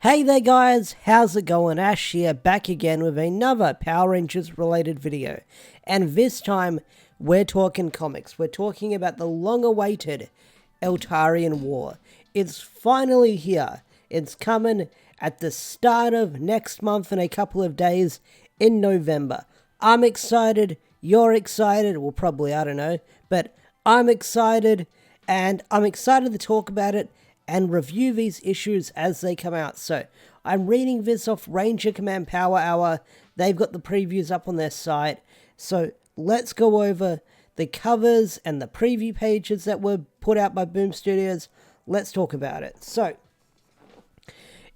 Hey there guys, how's it going? Ash here, back again with another Power Rangers related video. And this time, we're talking comics. We're talking about the long-awaited Eltarian War. It's finally here. It's coming at the start of next month in a couple of days in November. I'm excited, you're excited, well probably, I don't know, but I'm excited, and I'm excited to talk about it and review these issues as they come out. So, I'm reading this off Ranger Command Power Hour. They've got the previews up on their site. So, let's go over the covers and the preview pages that were put out by Boom Studios. Let's talk about it. So,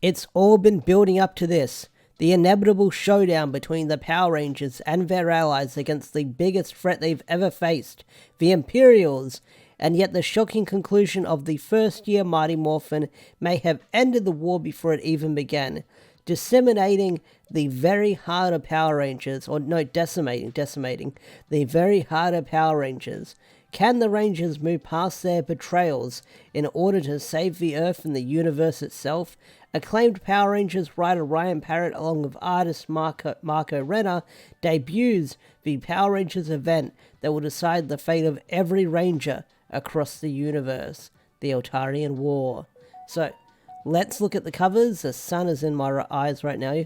it's all been building up to this. The inevitable showdown between the Power Rangers and their allies against the biggest threat they've ever faced, the Empyreals. And yet the shocking conclusion of the first year Mighty Morphin may have ended the war before it even began, disseminating the very heart of Power Rangers, or no, decimating the very heart of Power Rangers. Can the Rangers move past their betrayals in order to save the Earth and the universe itself? Acclaimed Power Rangers writer Ryan Parrott, along with artist Marco Renner, debuts the Power Rangers event that will decide the fate of every Ranger across the universe, the Eltarian War. So, let's look at the covers. The sun is in my eyes right now.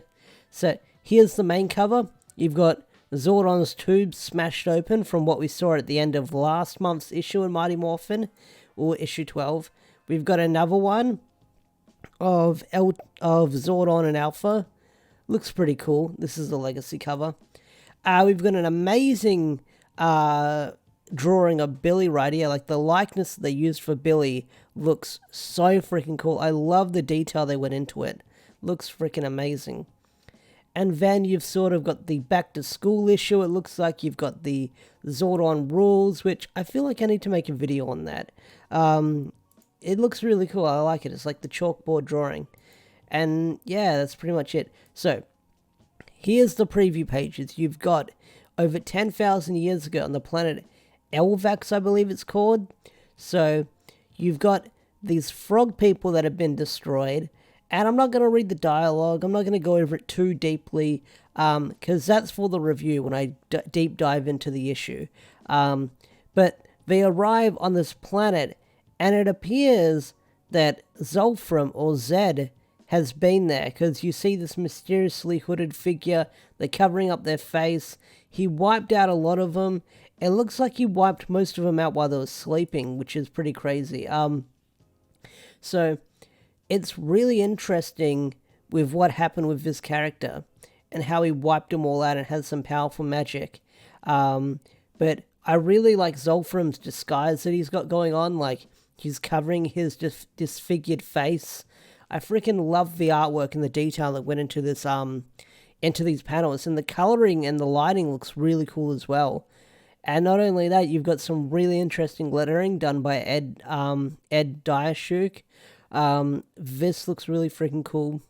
So, here's the main cover. You've got Zordon's tube smashed open from what we saw at the end of last month's issue in Mighty Morphin, or issue 12. We've got another one of Zordon and Alpha. Looks pretty cool. This is the legacy cover. We've got an amazing drawing of Billy right here. Like, the likeness they used for Billy looks so freaking cool. I love the detail they went into it. Looks freaking amazing. And then you've sort of got the back to school issue. It looks like you've got the Zordon rules, which I feel like I need to make a video on that. It looks really cool. I like it. It's like the chalkboard drawing. And yeah, that's pretty much it. So, here's the preview pages. You've got over 10,000 years ago on the planet Elvax, I believe it's called. So, you've got these frog people that have been destroyed. And I'm not going to read the dialogue. I'm not going to go over it too deeply, because that's for the review when I deep dive into the issue. But they arrive on this planet, and it appears that Zolfram, or Zed, has been there, because you see this mysteriously hooded figure. They're covering up their face. He wiped out a lot of them. It looks like he wiped most of them out while they were sleeping, which is pretty crazy. So, it's really interesting with what happened with this character, and how he wiped them all out and has some powerful magic. But I really like Zolfram's disguise that he's got going on. Like, he's covering his disfigured face. I freaking love the artwork and the detail that went into this, into these panels, and the coloring and the lighting looks really cool as well. And not only that, you've got some really interesting lettering done by Ed Diashuk. This looks really freaking cool.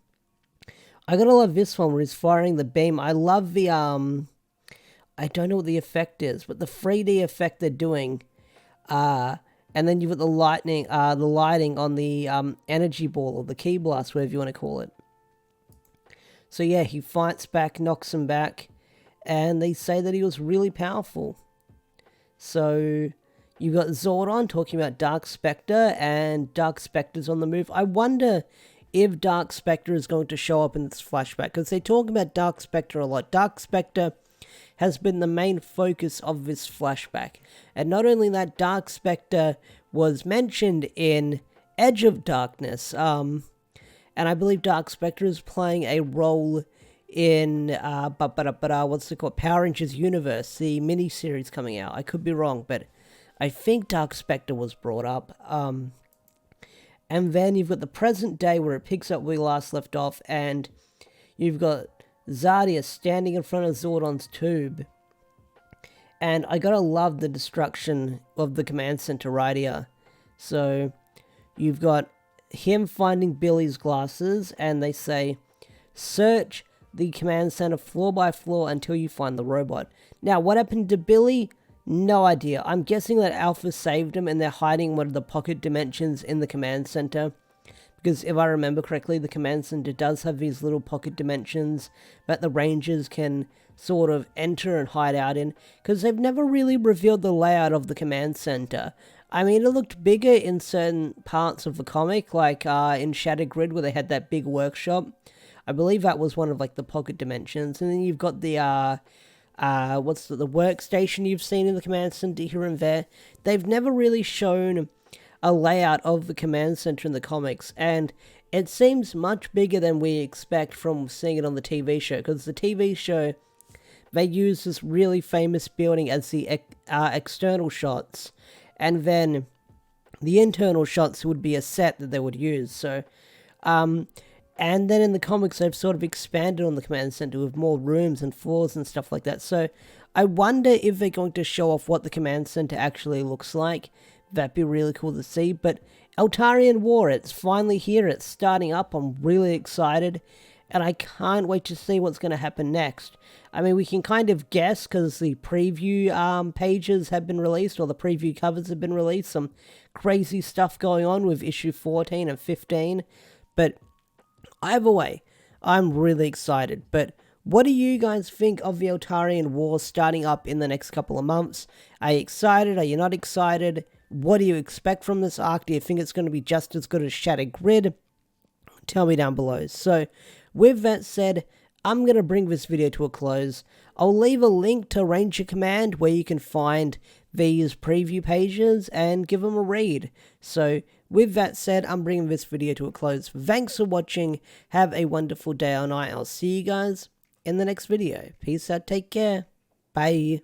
I gotta love this one where he's firing the beam. I love the, I don't know what the effect is, but the 3D effect they're doing. And then you've got the lighting on the energy ball, or the key blast, whatever you want to call it. So yeah, he fights back, knocks him back, and they say that he was really powerful. So you've got Zordon talking about Dark Spectre, and Dark Spectre's on the move. I wonder if Dark Spectre is going to show up in this flashback, because they talk about Dark Spectre a lot. Dark Spectre has been the main focus of this flashback. And not only that, Dark Spectre was mentioned in Edge of Darkness, and I believe Dark Spectre is playing a role in, what's it called? Power Rangers Universe, the mini-series coming out. I could be wrong, but I think Dark Spectre was brought up. And then you've got the present day where it picks up where we last left off, and you've got Zardia standing in front of Zordon's tube. And I gotta love the destruction of the command center right here. So, you've got him finding Billy's glasses, and they say, search the command center floor by floor until you find the robot. Now, what happened to Billy? No idea. I'm guessing that Alpha saved him and they're hiding one of the pocket dimensions in the command center. because if I remember correctly, the command center does have these little pocket dimensions that the rangers can sort of enter and hide out in, because they've never really revealed the layout of the command center. I mean, it looked bigger in certain parts of the comic, like in Shattered Grid, where they had that big workshop. I believe that was one of like the pocket dimensions, and then you've got the the workstation you've seen in the command center here and there. They've never really shown a layout of the command center in the comics, and it seems much bigger than we expect from seeing it on the TV show, because the TV show, they use this really famous building as the external shots, and then the internal shots would be a set that they would use. So, and then in the comics, they've sort of expanded on the command center with more rooms and floors and stuff like that. So I wonder if they're going to show off what the command center actually looks like. That'd be really cool to see. But Eltarian War, it's finally here. It's starting up. I'm really excited. And I can't wait to see what's going to happen next. I mean, we can kind of guess because the preview pages have been released, or the preview covers have been released. Some crazy stuff going on with issue 14 and 15. But either way, I'm really excited. But what do you guys think of the Eltarian War starting up in the next couple of months? Are you excited? Are you not excited? What do you expect from this arc? Do you think it's going to be just as good as Shattered Grid? Tell me down below. So, with that said, I'm going to bring this video to a close. I'll leave a link to Ranger Command where you can find these preview pages and give them a read. So, with that said, I'm bringing this video to a close. Thanks for watching. Have a wonderful day or night. I'll see you guys in the next video. Peace out. Take care. Bye.